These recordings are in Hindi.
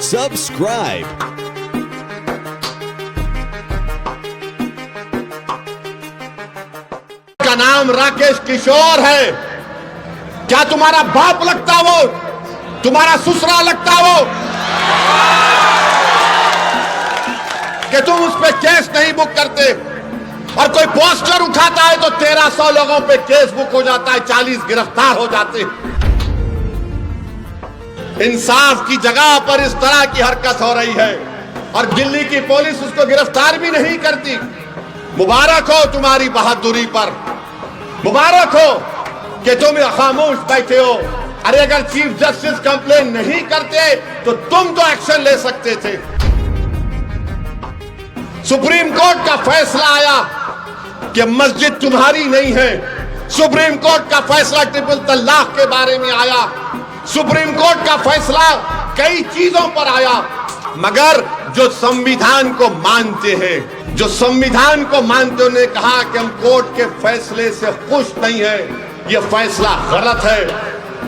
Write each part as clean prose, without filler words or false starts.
Subscribe. का नाम राकेश किशोर है। क्या तुम्हारा बाप लगता वो? तुम्हारा ससुरा लगता वो कि तुम उस पे केस नहीं बुक करते? और कोई पोस्टर उठाता है तो 1300 लोगों पे केस बुक हो जाता है, 40 गिरफ्तार हो जाते हैं। इंसाफ की जगह पर इस तरह की हरकत हो रही है और दिल्ली की पुलिस उसको गिरफ्तार भी नहीं करती। मुबारक हो तुम्हारी बहादुरी पर, मुबारक हो कि तुम खामोश बैठे हो। अरे अगर चीफ जस्टिस कंप्लेन नहीं करते तो तुम तो एक्शन ले सकते थे। सुप्रीम कोर्ट का फैसला आया कि मस्जिद तुम्हारी नहीं है। सुप्रीम कोर्ट का फैसला ट्रिपल तलाक के बारे में आया। सुप्रीम कोर्ट का फैसला कई चीजों पर आया, मगर जो संविधान को मानते हैं, जो संविधान को मानते, उन्होंने कहा कि हम कोर्ट के फैसले से खुश नहीं है, यह फैसला गलत है।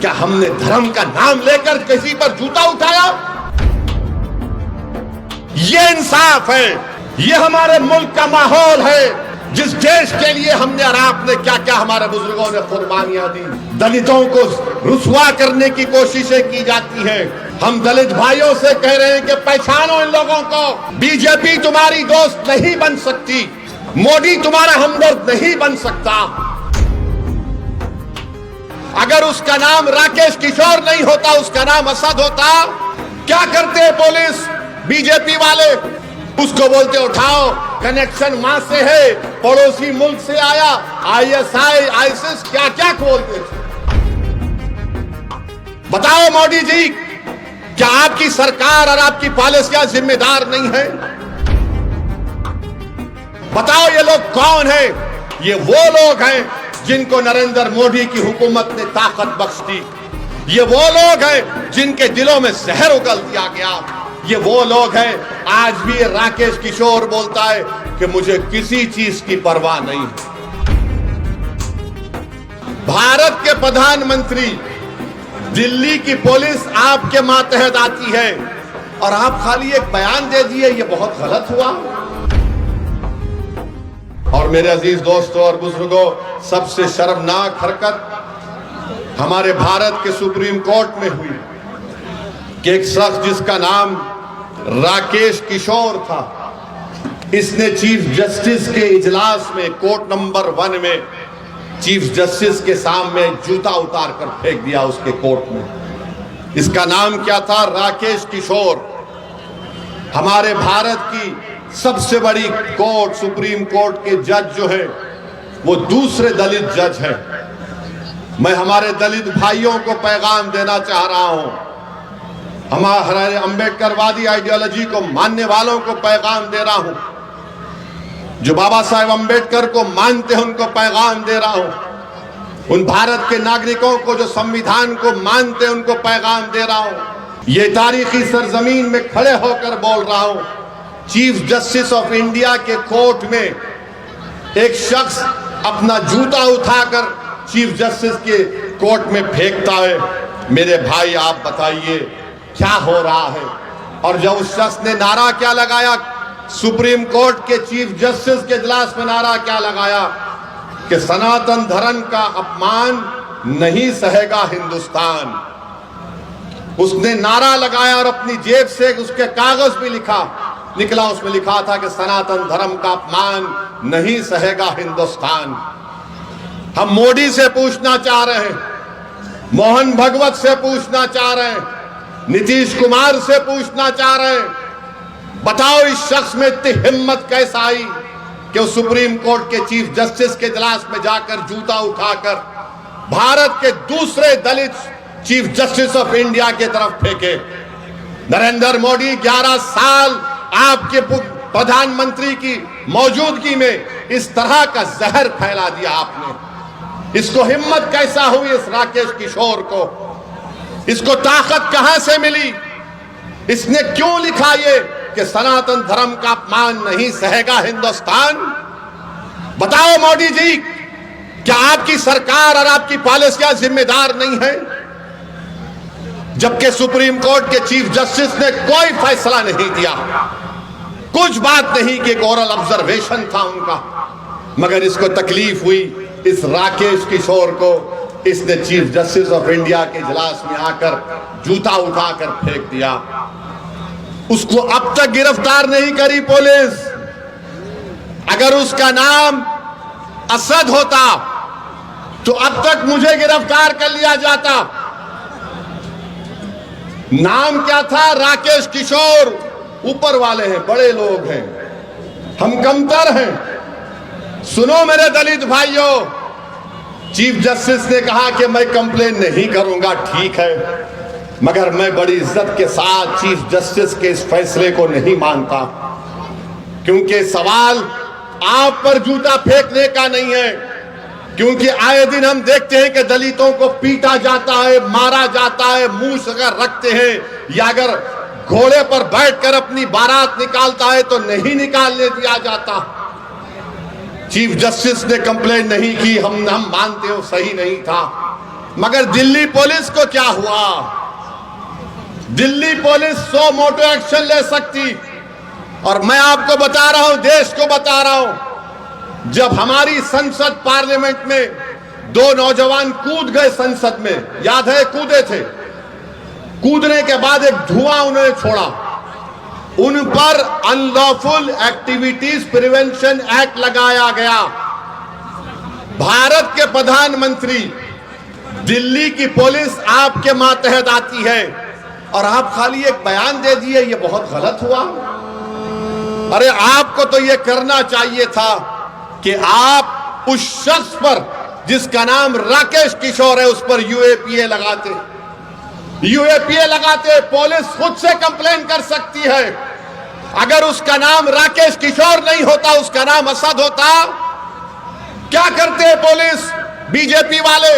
क्या हमने धर्म का नाम लेकर किसी पर जूता उठाया? यह इंसाफ है, यह हमारे मुल्क का माहौल है जिस देश के लिए हमने और आपने क्या क्या हमारे बुजुर्गों ने कुर्बानियां दी। दलितों को रुसवा करने की कोशिशें की जाती हैं। हम दलित भाइयों से कह रहे हैं कि पहचानो इन लोगों को। बीजेपी तुम्हारी दोस्त नहीं बन सकती, मोदी तुम्हारा हमदर्द नहीं बन सकता। अगर उसका नाम राकेश किशोर नहीं होता, उसका नाम असद होता, क्या करते पुलिस बीजेपी वाले? उसको बोलते उठाओ, कनेक्शन वहां से है, पड़ोसी मुल्क से आया, आईएसआई आईसिस क्या क्या खोलते थे। बताओ मोदी जी, क्या आपकी सरकार और आपकी पॉलिसियां जिम्मेदार नहीं है? बताओ ये लोग कौन है? ये वो लोग हैं जिनको नरेंद्र मोदी की हुकूमत ने ताकत बख्श दी। ये वो लोग हैं जिनके दिलों में जहर उगल दिया गया। ये वो लोग हैं, आज भी राकेश किशोर बोलता है कि मुझे किसी चीज की परवाह नहीं है। भारत के प्रधानमंत्री, दिल्ली की पुलिस आपके मातहत आती है और आप खाली एक बयान दे दिए, ये बहुत गलत हुआ। और मेरे अजीज दोस्तों और बुजुर्गों, सबसे शर्मनाक हरकत हमारे भारत के सुप्रीम कोर्ट में हुई कि एक शख्स जिसका नाम राकेश किशोर था, इसने चीफ जस्टिस के इजलास में कोर्ट नंबर 1 में चीफ जस्टिस के सामने जूता उतार कर फेंक दिया उसके कोर्ट में। इसका नाम क्या था? राकेश किशोर। हमारे भारत की सबसे बड़ी कोर्ट, सुप्रीम कोर्ट के जज जो है वो दूसरे दलित जज हैं। मैं हमारे दलित भाइयों को पैगाम देना चाह रहा हूं, हमारे अंबेडकरवादी आइडियोलॉजी को मानने वालों को पैगाम दे रहा हूं, जो बाबा साहेब अंबेडकर को मानते हैं उनको पैगाम दे रहा हूं, उन भारत के नागरिकों को जो संविधान को मानते हैं उनको पैगाम दे रहा हूं। ये तारीखी सरजमीन में खड़े होकर बोल रहा हूं, चीफ जस्टिस ऑफ इंडिया के कोर्ट में एक शख्स अपना जूता उठाकर चीफ जस्टिस के कोर्ट में फेंकता है। मेरे भाई, आप बताइए क्या हो रहा है? और जब उस शख्स ने नारा क्या लगाया, सुप्रीम कोर्ट के चीफ जस्टिस के इजलास में नारा क्या लगाया कि सनातन धर्म का अपमान नहीं सहेगा हिंदुस्तान। उसने नारा लगाया और अपनी जेब से उसके कागज भी निकला, उसमें लिखा था कि सनातन धर्म का अपमान नहीं सहेगा हिंदुस्तान। हम मोदी से पूछना चाह रहे हैं, मोहन भगवत से पूछना चाह रहे हैं, नीतीश कुमार से पूछना चाह रहे हैं, बताओ इस शख्स में इतनी हिम्मत कैसे आई कि वो सुप्रीम कोर्ट के चीफ जस्टिस के इजलास में जाकर जूता उठाकर भारत के दूसरे दलित चीफ जस्टिस ऑफ इंडिया की तरफ फेंके। नरेंद्र मोदी 11 साल आपके प्रधानमंत्री की मौजूदगी में इस तरह का जहर फैला दिया आपने। इसको हिम्मत कैसा हुई इस राकेश किशोर को? इसको ताकत कहां से मिली? इसने क्यों लिखा ये कि सनातन धर्म का अपमान नहीं सहेगा हिंदुस्तान? बताओ मोदी जी, क्या आपकी सरकार और आपकी पॉलिसियां जिम्मेदार नहीं है? जबकि सुप्रीम कोर्ट के चीफ जस्टिस ने कोई फैसला नहीं दिया, कुछ बात नहीं कि एक ओरल ऑब्जर्वेशन था उनका, मगर इसको तकलीफ हुई इस राकेश किशोर को। इसने चीफ जस्टिस ऑफ इंडिया के इजलास में आकर जूता उठाकर फेंक दिया। उसको अब तक गिरफ्तार नहीं करी पुलिस। अगर उसका नाम असद होता तो अब तक मुझे गिरफ्तार कर लिया जाता। नाम क्या था? राकेश किशोर। ऊपर वाले हैं, बड़े लोग हैं, हम कमतर हैं। सुनो मेरे दलित भाइयों, चीफ जस्टिस ने कहा कि मैं कंप्लेन नहीं करूंगा, ठीक है, मगर मैं बड़ी इज्जत के साथ चीफ जस्टिस के इस फैसले को नहीं मानता, क्योंकि सवाल आप पर जूता फेंकने का नहीं है। क्योंकि आए दिन हम देखते हैं कि दलितों को पीटा जाता है, मारा जाता है, मूंछ अगर रखते हैं या अगर घोड़े पर बैठकर अपनी बारात निकालता है तो नहीं निकालने दिया जाता। चीफ जस्टिस ने कंप्लेन नहीं की, हम मानते हो सही नहीं था, मगर दिल्ली पुलिस को क्या हुआ? दिल्ली पुलिस 100 मोटो एक्शन ले सकती। और मैं आपको बता रहा हूं, देश को बता रहा हूं, जब हमारी संसद पार्लियामेंट में 2 नौजवान कूद गए संसद में, याद है? कूदे थे। कूदने के बाद एक धुआं उन्होंने छोड़ा, उन पर अनलॉफुल एक्टिविटीज प्रिवेंशन एक्ट लगाया गया। भारत के प्रधानमंत्री, दिल्ली की पुलिस आपके मातहत आती है और आप खाली एक बयान दे दिए, ये बहुत गलत हुआ। अरे आपको तो ये करना चाहिए था कि आप उस शख्स पर जिसका नाम राकेश किशोर है उस पर यूएपीए लगाते। यूएपीए लगाते, पुलिस खुद से कंप्लेन कर सकती है। अगर उसका नाम राकेश किशोर नहीं होता, उसका नाम असद होता, क्या करते पुलिस? बीजेपी वाले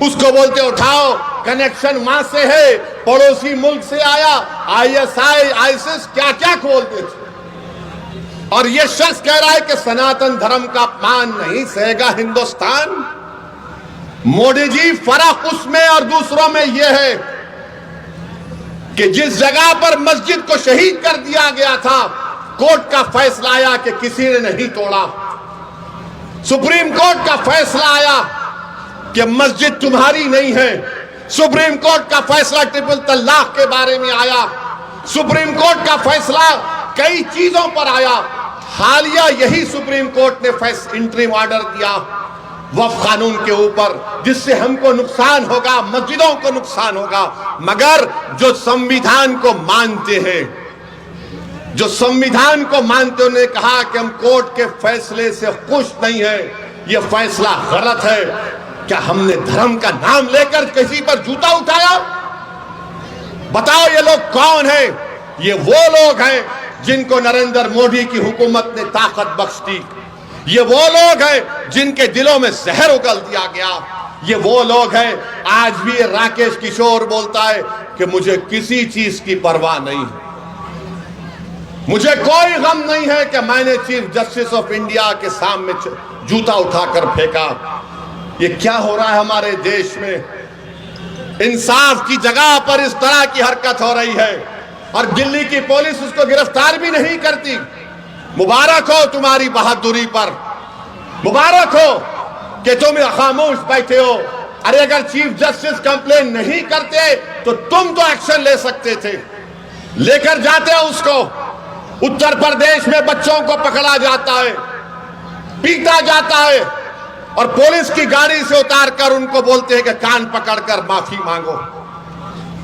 उसको बोलते उठाओ, कनेक्शन वहां से है, पड़ोसी मुल्क से आया, आईएसआई, आईसिस, क्या क्या खोलते थे। और यह शख्स कह रहा है कि सनातन धर्म का अपमान नहीं सहेगा हिंदुस्तान। मोदी जी, फर्क उसमें और दूसरों में यह है कि जिस जगह पर मस्जिद को शहीद कर दिया गया था, कोर्ट का फैसला आया कि किसी ने नहीं तोड़ा। सुप्रीम कोर्ट का फैसला आया कि मस्जिद तुम्हारी नहीं है। सुप्रीम कोर्ट का फैसला ट्रिपल तलाक के बारे में आया। सुप्रीम कोर्ट का फैसला कई चीजों पर आया। हालिया यही सुप्रीम कोर्ट ने इंटरिम ऑर्डर दिया वक्फ कानून के ऊपर, जिससे हमको नुकसान होगा, मस्जिदों को नुकसान होगा। मगर जो संविधान को मानते हैं, जो संविधान को मानते, उन्होंने कहा कि हम कोर्ट के फैसले से खुश नहीं है, यह फैसला गलत है। क्या हमने धर्म का नाम लेकर किसी पर जूता उठाया? बताओ ये लोग कौन हैं? ये वो लोग हैं जिनको नरेंद्र मोदी की हुकूमत ने ताकत बख्श दी। ये वो लोग हैं जिनके दिलों में जहर उगल दिया गया। ये वो लोग हैं, आज भी राकेश किशोर बोलता है कि मुझे किसी चीज की परवाह नहीं है, मुझे कोई गम नहीं है कि मैंने चीफ जस्टिस ऑफ इंडिया के सामने जूता उठाकर फेंका। ये क्या हो रहा है हमारे देश में? इंसाफ की जगह पर इस तरह की हरकत हो रही है और दिल्ली की पुलिस उसको गिरफ्तार भी नहीं करती। मुबारक हो तुम्हारी बहादुरी पर, मुबारक हो कि तुम खामोश बैठे हो। अरे अगर चीफ जस्टिस कंप्लेन नहीं करते तो तुम तो एक्शन ले सकते थे, लेकर जाते हो उसको। उत्तर प्रदेश में बच्चों को पकड़ा जाता है, पीटा जाता है और पुलिस की गाड़ी से उतारकर उनको बोलते हैं कि कान पकड़कर माफी मांगो,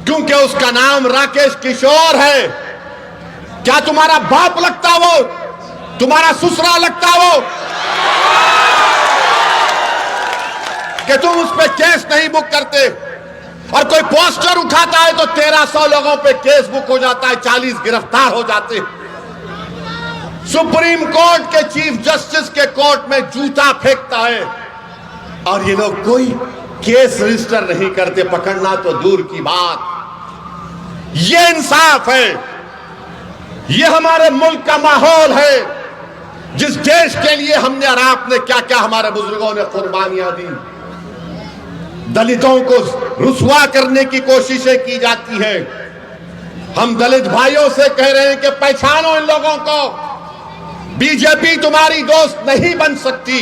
क्योंकि उसका नाम राकेश किशोर है। क्या तुम्हारा बाप लगता वो? तुम्हारा ससुरा लगता वो कि तुम उस पे केस नहीं बुक करते? और कोई पोस्टर उठाता है तो 1300 लोगों पे केस बुक हो जाता है, 40 गिरफ्तार हो जाते। सुप्रीम कोर्ट के चीफ जस्टिस के कोर्ट में जूता फेंकता है और ये लोग कोई केस रजिस्टर नहीं करते, पकड़ना तो दूर की बात। ये इंसाफ है, ये हमारे मुल्क का माहौल है, जिस देश के लिए हमने और आपने क्या क्या हमारे बुजुर्गों ने कुर्बानियां दी। दलितों को रुसवा करने की कोशिशें की जाती है। हम दलित भाइयों से कह रहे हैं कि पहचानो इन लोगों को। बीजेपी तुम्हारी दोस्त नहीं बन सकती,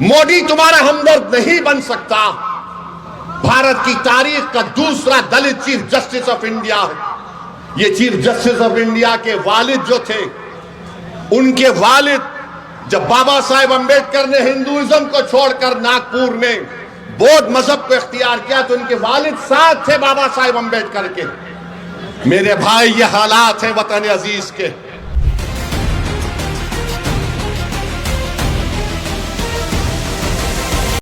मोदी तुम्हारा हमदर्द नहीं बन सकता। भारत की तारीख का दूसरा दलित चीफ जस्टिस ऑफ इंडिया है। ये चीफ जस्टिस ऑफ इंडिया के वालिद जो थे, उनके वालिद जब बाबा साहेब अंबेडकर ने हिंदुइज्म को छोड़कर नागपुर में बौद्ध मजहब को इख्तियार किया तो उनके वालिद साथ थे बाबा साहेब अंबेडकर के। मेरे भाई, ये हालात है वतन अजीज के।